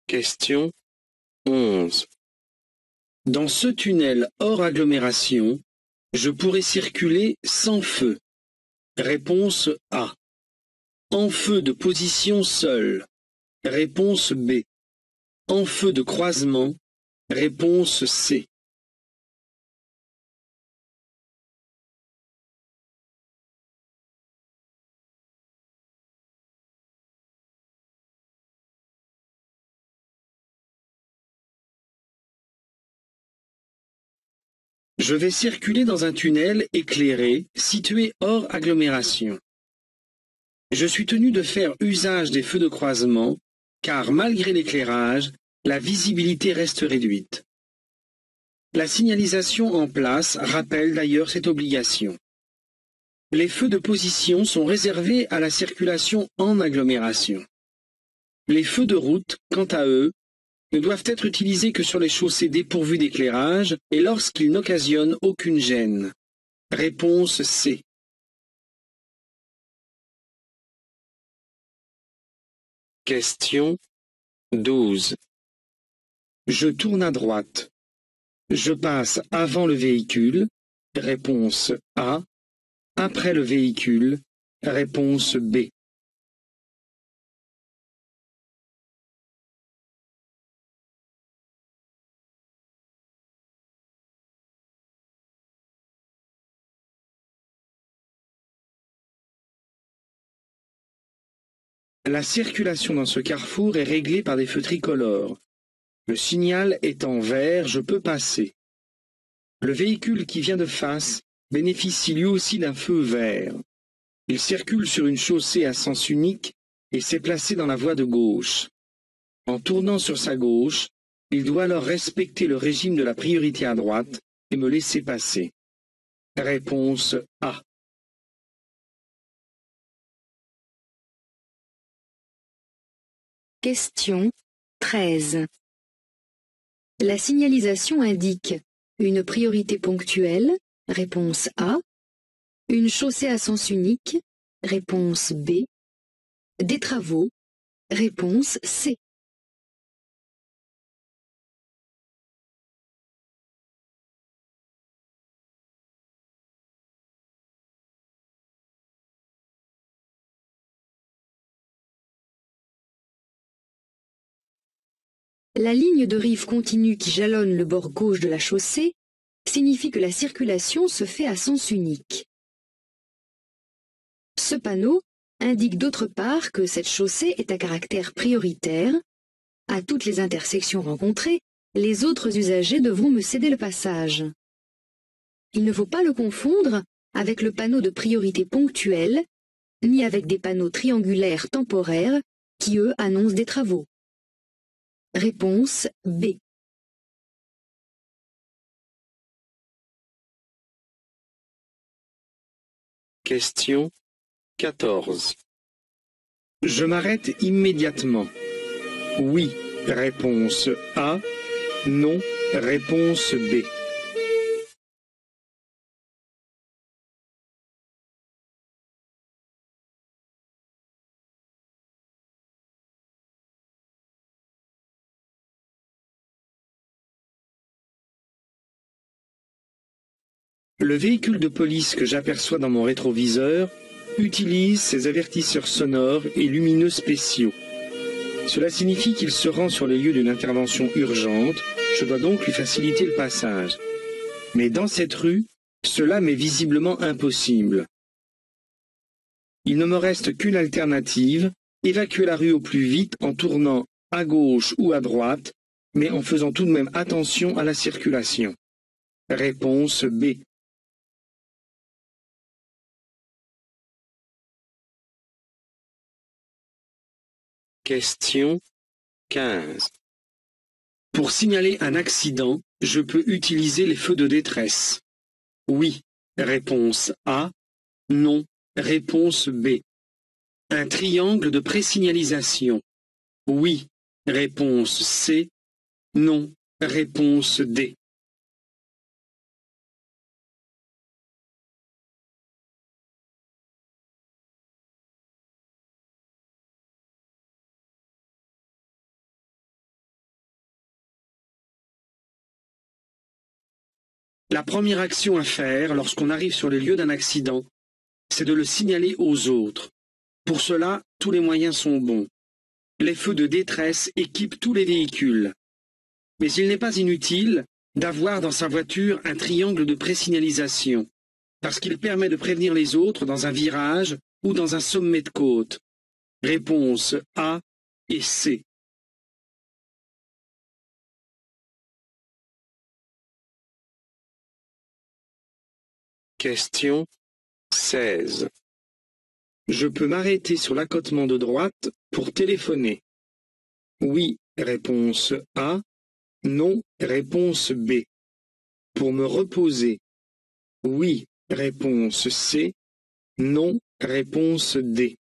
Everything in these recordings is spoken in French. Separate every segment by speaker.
Speaker 1: Question 11.
Speaker 2: Dans ce tunnel hors agglomération, je pourrais circuler sans feu. Réponse A. En feu de position seul. Réponse B. En feu de croisement. Réponse C. Je vais circuler dans un tunnel éclairé situé hors agglomération. Je suis tenu de faire usage des feux de croisement car malgré l'éclairage, la visibilité reste réduite. La signalisation en place rappelle d'ailleurs cette obligation. Les feux de position sont réservés à la circulation en agglomération. Les feux de route, quant à eux, ne doivent être utilisés que sur les chaussées dépourvues d'éclairage et lorsqu'ils n'occasionnent aucune gêne. Réponse C.
Speaker 1: Question 12.
Speaker 2: Je tourne à droite. Je passe avant le véhicule. Réponse A. Après le véhicule. Réponse B. La circulation dans ce carrefour est réglée par des feux tricolores. Le signal étant vert, je peux passer. Le véhicule qui vient de face bénéficie lui aussi d'un feu vert. Il circule sur une chaussée à sens unique et s'est placé dans la voie de gauche. En tournant sur sa gauche, il doit alors respecter le régime de la priorité à droite et me laisser passer. Réponse A.
Speaker 3: Question 13. La signalisation indique une priorité ponctuelle, réponse A, une chaussée à sens unique, réponse B, des travaux, réponse C. La ligne de rive continue qui jalonne le bord gauche de la chaussée signifie que la circulation se fait à sens unique. Ce panneau indique d'autre part que cette chaussée est à caractère prioritaire. À toutes les intersections rencontrées, les autres usagers devront me céder le passage. Il ne faut pas le confondre avec le panneau de priorité ponctuelle, ni avec des panneaux triangulaires temporaires qui, eux, annoncent des travaux. Réponse B.
Speaker 1: Question 14.
Speaker 2: Je m'arrête immédiatement. Oui, réponse A. Non, réponse B. Le véhicule de police que j'aperçois dans mon rétroviseur utilise ses avertisseurs sonores et lumineux spéciaux. Cela signifie qu'il se rend sur les lieux d'une intervention urgente, je dois donc lui faciliter le passage. Mais dans cette rue, cela m'est visiblement impossible. Il ne me reste qu'une alternative, évacuer la rue au plus vite en tournant à gauche ou à droite, mais en faisant tout de même attention à la circulation. Réponse B.
Speaker 1: Question 15.
Speaker 2: Pour signaler un accident, je peux utiliser les feux de détresse. Oui, réponse A. Non, réponse B. Un triangle de présignalisation. Oui, réponse C. Non, réponse D. La première action à faire lorsqu'on arrive sur les lieux d'un accident, c'est de le signaler aux autres. Pour cela, tous les moyens sont bons. Les feux de détresse équipent tous les véhicules. Mais il n'est pas inutile d'avoir dans sa voiture un triangle de présignalisation, parce qu'il permet de prévenir les autres dans un virage ou dans un sommet de côte. Réponse A et C.
Speaker 1: Question 16.
Speaker 2: Je peux m'arrêter sur l'accotement de droite pour téléphoner. Oui, réponse A. Non, réponse B. Pour me reposer. Oui, réponse C. Non, réponse D.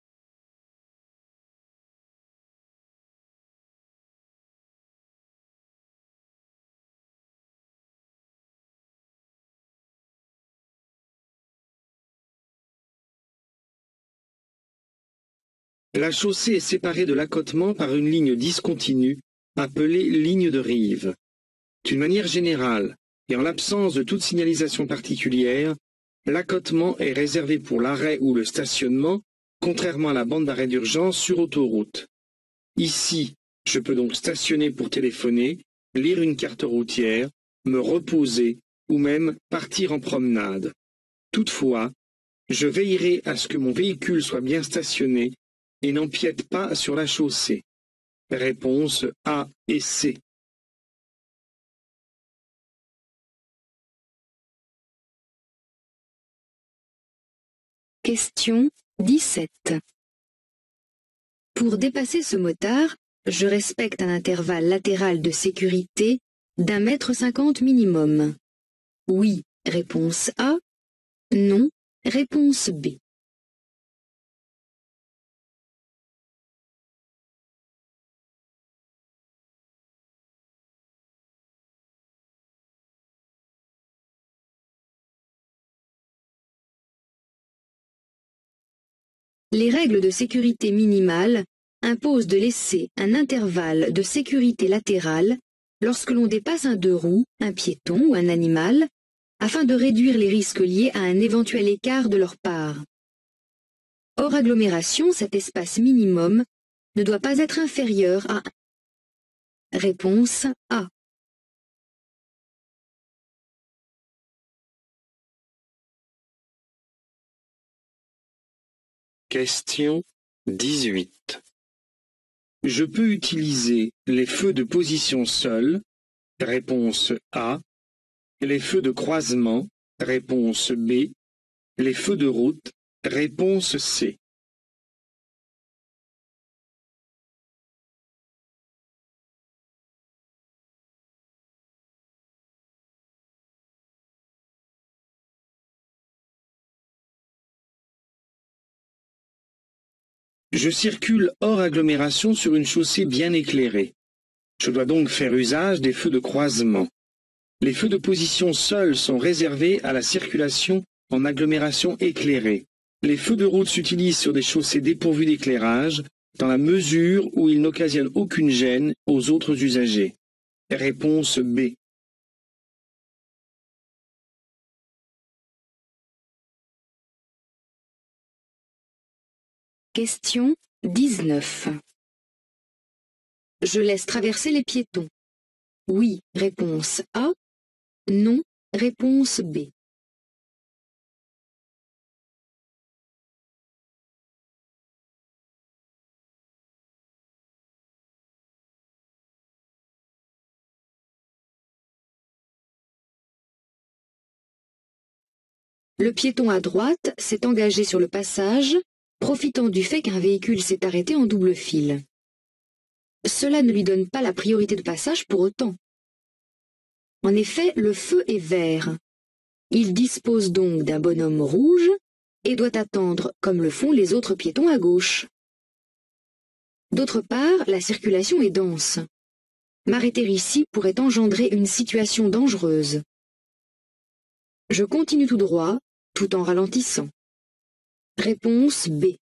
Speaker 2: La chaussée est séparée de l'accotement par une ligne discontinue, appelée ligne de rive. D'une manière générale, et en l'absence de toute signalisation particulière, l'accotement est réservé pour l'arrêt ou le stationnement, contrairement à la bande d'arrêt d'urgence sur autoroute. Ici, je peux donc stationner pour téléphoner, lire une carte routière, me reposer ou même partir en promenade. Toutefois, je veillerai à ce que mon véhicule soit bien stationné et n'empiète pas sur la chaussée. Réponse A et C.
Speaker 3: Question 17. Pour dépasser ce motard, je respecte un intervalle latéral de sécurité d'1,50 m minimum. Oui, réponse A. Non, réponse B. Les règles de sécurité minimale imposent de laisser un intervalle de sécurité latérale lorsque l'on dépasse un deux roues, un piéton ou un animal, afin de réduire les risques liés à un éventuel écart de leur part. Hors agglomération, cet espace minimum ne doit pas être inférieur à 1. Réponse A.
Speaker 1: Question 18.
Speaker 2: Je peux utiliser les feux de position seule, réponse A, les feux de croisement, réponse B, les feux de route, réponse C. Je circule hors agglomération sur une chaussée bien éclairée. Je dois donc faire usage des feux de croisement. Les feux de position seuls sont réservés à la circulation en agglomération éclairée. Les feux de route s'utilisent sur des chaussées dépourvues d'éclairage, dans la mesure où ils n'occasionnent aucune gêne aux autres usagers. Réponse B.
Speaker 3: Question 19. Je laisse traverser les piétons. Oui, réponse A. Non, réponse B. Le piéton à droite s'est engagé sur le passage, profitant du fait qu'un véhicule s'est arrêté en double file. Cela ne lui donne pas la priorité de passage pour autant. En effet, le feu est vert. Il dispose donc d'un bonhomme rouge et doit attendre comme le font les autres piétons à gauche. D'autre part, la circulation est dense. M'arrêter ici pourrait engendrer une situation dangereuse. Je continue tout droit, tout en ralentissant. Réponse B.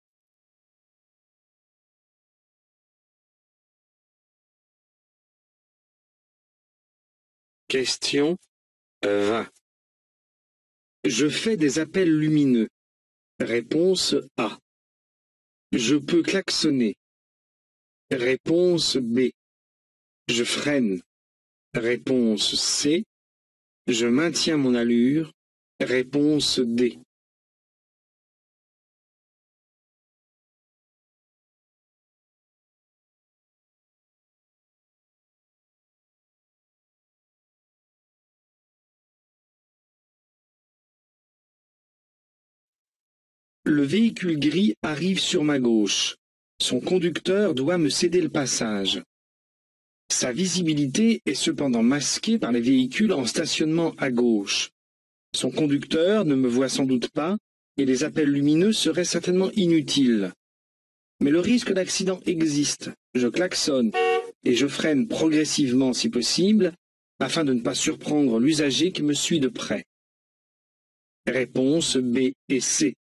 Speaker 1: Question 20.
Speaker 2: Je fais des appels lumineux. Réponse A. Je peux klaxonner. Réponse B. Je freine. Réponse C. Je maintiens mon allure. Réponse D. Le véhicule gris arrive sur ma gauche. Son conducteur doit me céder le passage. Sa visibilité est cependant masquée par les véhicules en stationnement à gauche. Son conducteur ne me voit sans doute pas et les appels lumineux seraient certainement inutiles. Mais le risque d'accident existe. Je klaxonne et je freine progressivement si possible afin de ne pas surprendre l'usager qui me suit de près. Réponse B et C.